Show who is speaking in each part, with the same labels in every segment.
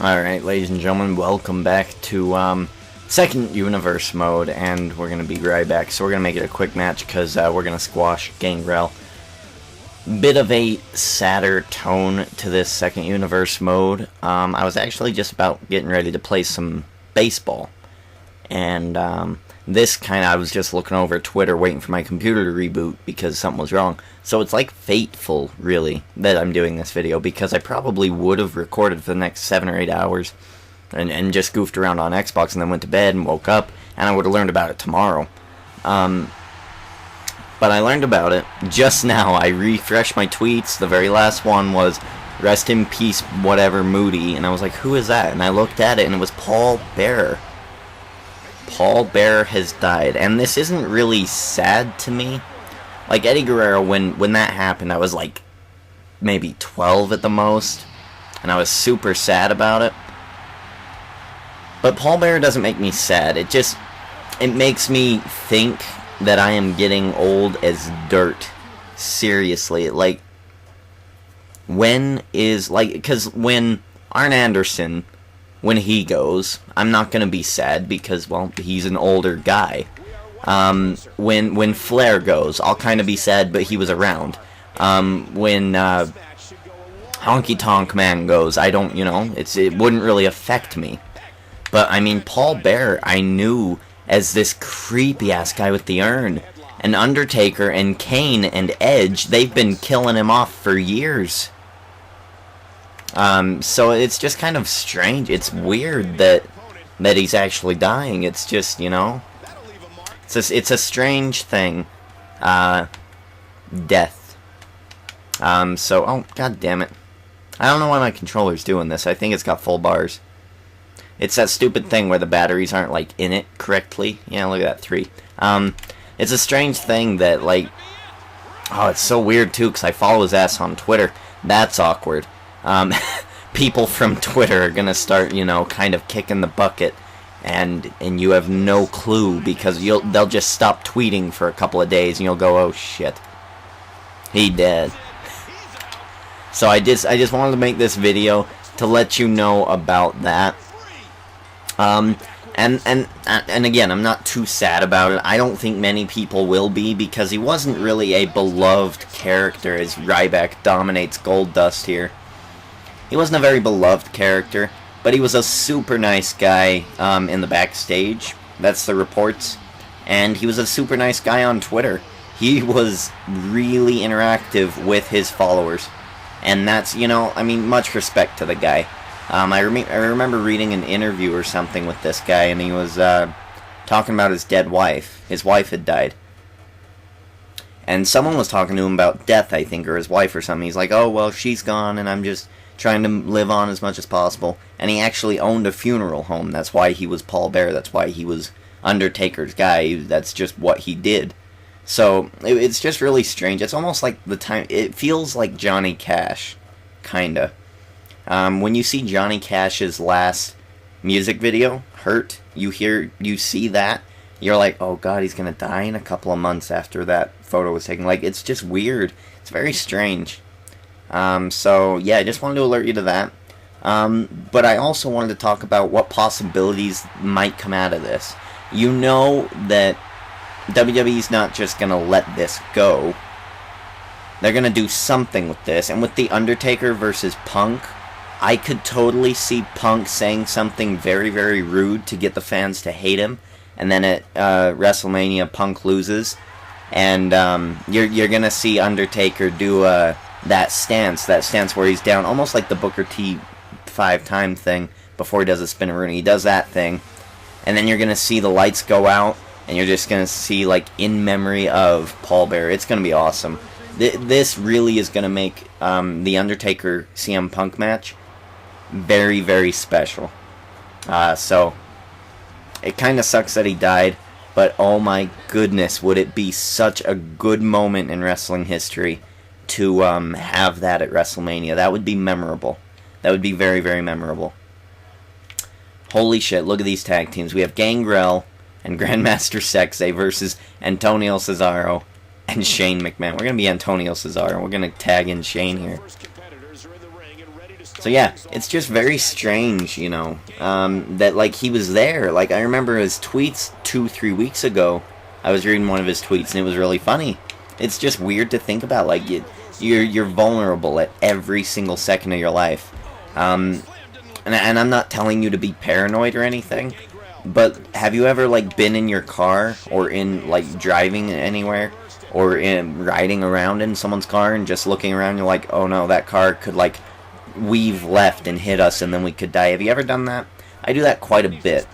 Speaker 1: Alright, ladies and gentlemen, welcome back to second universe mode, and we're going to be right back. So we're going to make it a quick match because we're going to squash Gangrel. Bit of a sadder tone to this second universe mode. I was actually just about getting ready to play some baseball, and I was just looking over Twitter waiting for my computer to reboot because something was wrong. So it's like fateful, really, that I'm doing this video, because I probably would have recorded for the next 7 or 8 hours and just goofed around on Xbox and then went to bed and woke up, and I would have learned about it tomorrow. But I learned about it just now. I refreshed my tweets. The very last one was, "Rest in peace, whatever, Moody," and I was like, who is that? And I looked at it, and it was Paul Bearer. Paul Bearer has died, and this isn't really sad to me. Like, Eddie Guerrero, when that happened, I was like maybe 12 at the most, and I was super sad about it. But Paul Bearer doesn't make me sad. It makes me think that I am getting old as dirt. Seriously, like, because when Arn Anderson, when he goes, I'm not going to be sad because, well, he's an older guy. When Flair goes, I'll kind of be sad, but he was around. When Honky Tonk Man goes, I don't, it wouldn't really affect me. But, I mean, Paul Bearer, I knew as this creepy-ass guy with the urn. And Undertaker and Kane and Edge, they've been killing him off for years. So it's just kind of strange. It's weird that he's actually dying. It's just, it's a strange thing. Death. Oh, god damn it. I don't know why my controller's doing this. I think it's got full bars. It's that stupid thing where the batteries aren't, like, in it correctly. Yeah, look at that, 3. It's a strange thing that, like, oh, it's so weird, too, because I follow his ass on Twitter. That's awkward. People from Twitter are gonna start, kind of kicking the bucket, and you have no clue, because they'll just stop tweeting for a couple of days, and you'll go, oh shit, he dead. So I just wanted to make this video to let you know about that. And again, I'm not too sad about it. I don't think many people will be, because he wasn't really a beloved character as Ryback dominates Goldust here. He wasn't a very beloved character, but he was a super nice guy in the backstage. That's the reports. And he was a super nice guy on Twitter. He was really interactive with his followers. And that's, much respect to the guy. I remember reading an interview or something with this guy, and he was talking about his dead wife. His wife had died. And someone was talking to him about death, I think, or his wife or something. He's like, oh, well, she's gone, and I'm just trying to live on as much as possible. And he actually owned a funeral home. That's why he was Paul Bearer. That's why he was Undertaker's guy. That's just what he did. So, it's just really strange. It's almost like it feels like Johnny Cash, kinda. When you see Johnny Cash's last music video, Hurt, you see that, you're like, oh god, he's gonna die in a couple of months after that photo was taken. Like, it's just weird. It's very strange. So, yeah, I just wanted to alert you to that. But I also wanted to talk about what possibilities might come out of this. You know that WWE's not just gonna let this go. They're gonna do something with this. And with The Undertaker versus Punk, I could totally see Punk saying something very, very rude to get the fans to hate him. And then at WrestleMania, Punk loses. And you're gonna see Undertaker do that stance where he's down, almost like the Booker T 5-time thing before he does a spin-a-rooney. He does that thing, and then you're gonna see the lights go out, and you're just gonna see, like, in memory of Paul Bearer. It's gonna be awesome. This really is gonna make the Undertaker CM Punk match very, very special. So it kind of sucks that he died, but oh my goodness, would it be such a good moment in wrestling history to have that at WrestleMania. That would be memorable. That would be very, very memorable. Holy shit, look at these tag teams. We have Gangrel and Grandmaster Sexay versus Antonio Cesaro and Shane McMahon. We're going to be Antonio Cesaro. We're going to tag in Shane here. So yeah, it's just very strange, you know, that like he was there. Like I remember his tweets 2-3 weeks ago. I was reading one of his tweets and it was really funny. It's just weird to think about. Like you're vulnerable at every single second of your life. And I'm not telling you to be paranoid or anything, but have you ever like been in your car or in like driving anywhere or in riding around in someone's car and just looking around, you're like, oh no, that car could like weave left and hit us and then we could die. Have you ever done that? I do that quite a bit.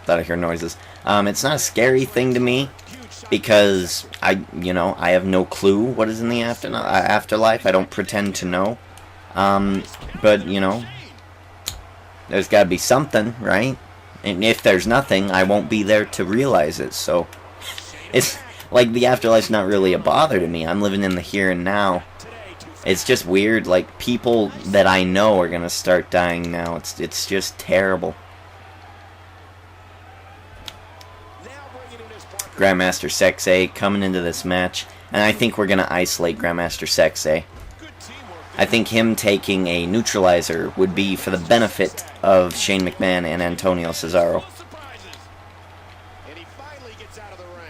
Speaker 1: Thought I hear noises. It's not a scary thing to me because I have no clue what is in the afterlife. I don't pretend to know. But there's got to be something, right? And if there's nothing, I won't be there to realize it. So it's like the afterlife's not really a bother to me. I'm living in the here and now. It's just weird. Like people that I know are gonna start dying now. It's just terrible. Grandmaster Sexay coming into this match, and I think we're gonna isolate Grandmaster Sexay. I think him taking a neutralizer would be for the benefit of Shane McMahon and Antonio Cesaro.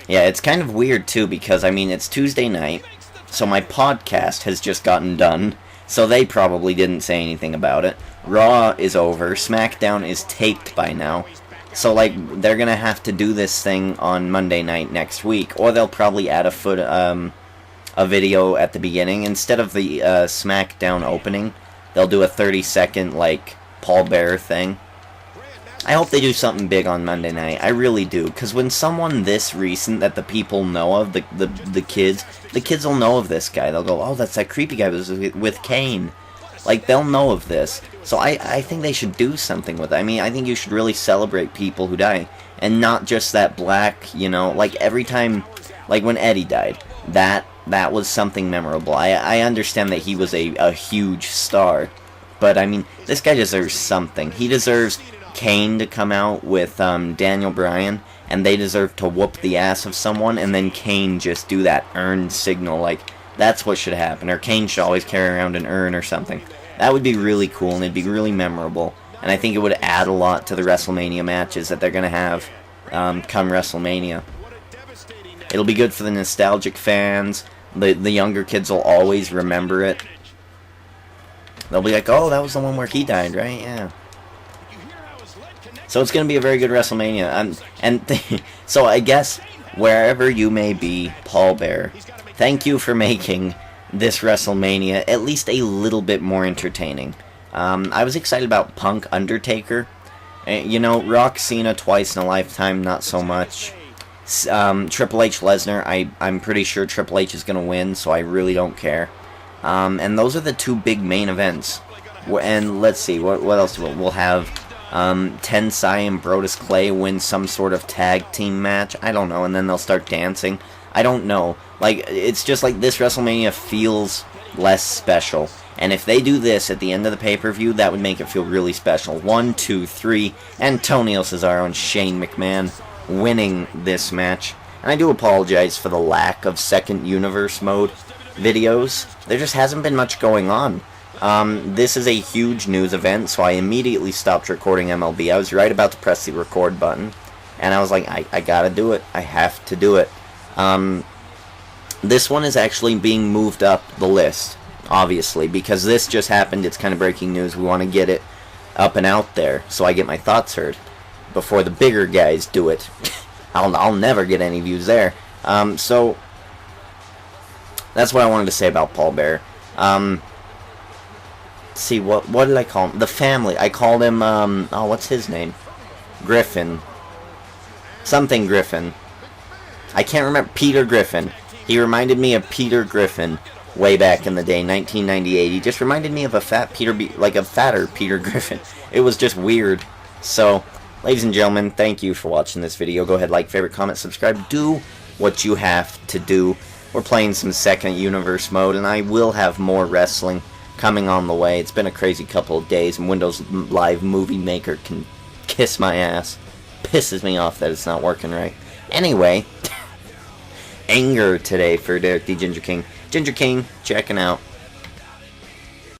Speaker 1: Yeah, it's kind of weird too because I mean it's Tuesday night, so my podcast has just gotten done, so they probably didn't say anything about it. Raw is over, SmackDown is taped by now. So, like, they're gonna have to do this thing on Monday night next week, or they'll probably add a video at the beginning. Instead of the SmackDown opening, they'll do a 30-second, like, Paul Bearer thing. I hope they do something big on Monday night. I really do, because when someone this recent that the people know of, the kids will know of this guy. They'll go, oh, that's that creepy guy that was with Kane. Like, they'll know of this. So I think they should do something with it. I mean, I think you should really celebrate people who die. And not just that black, like every time, like when Eddie died, that was something memorable. I understand that he was a huge star. But, I mean, this guy deserves something. He deserves Kane to come out with Daniel Bryan, and they deserve to whoop the ass of someone, and then Kane just do that urn signal, like, that's what should happen. Or Kane should always carry around an urn or something. That would be really cool, and it'd be really memorable. And I think it would add a lot to the WrestleMania matches that they're going to have come WrestleMania. It'll be good for the nostalgic fans. The younger kids will always remember it. They'll be like, oh, that was the one where he died, right? Yeah. So it's going to be a very good WrestleMania. So I guess, wherever you may be, Paul Bearer, thank you for making this WrestleMania at least a little bit more entertaining. I was excited about Punk Undertaker. Rock Cena twice in a lifetime, not so much. Triple H Lesnar, I'm pretty sure Triple H is going to win, so I really don't care. And those are the two big main events. And let's see, what else we'll have? Tensai and Brodus Clay win some sort of tag team match. I don't know, and then they'll start dancing. I don't know. Like, it's just like this WrestleMania feels less special. And if they do this at the end of the pay-per-view, that would make it feel really special. 1, 2, 3, Antonio Cesaro and Shane McMahon winning this match. And I do apologize for the lack of second universe mode videos. There just hasn't been much going on. This is a huge news event, so I immediately stopped recording MLB. I was right about to press the record button. And I was like, I gotta do it. I have to do it. This one is actually being moved up the list, obviously, because this just happened. It's kind of breaking news. We want to get it up and out there so I get my thoughts heard before the bigger guys do it. I'll never get any views there. So that's what I wanted to say about Paul Bearer. See, what did I call him? The family. I called him, what's his name? Griffin. Something Griffin. I can't remember. Peter Griffin. He reminded me of Peter Griffin way back in the day, 1998. He just reminded me of a fatter Peter Griffin. It was just weird. So, ladies and gentlemen, thank you for watching this video. Go ahead, like, favorite, comment, subscribe. Do what you have to do. We're playing some second universe mode, and I will have more wrestling coming on the way. It's been a crazy couple of days, and Windows Live Movie Maker can kiss my ass. Pisses me off that it's not working right. Anyway, anger today for Derek the Ginger King. Ginger King checking out.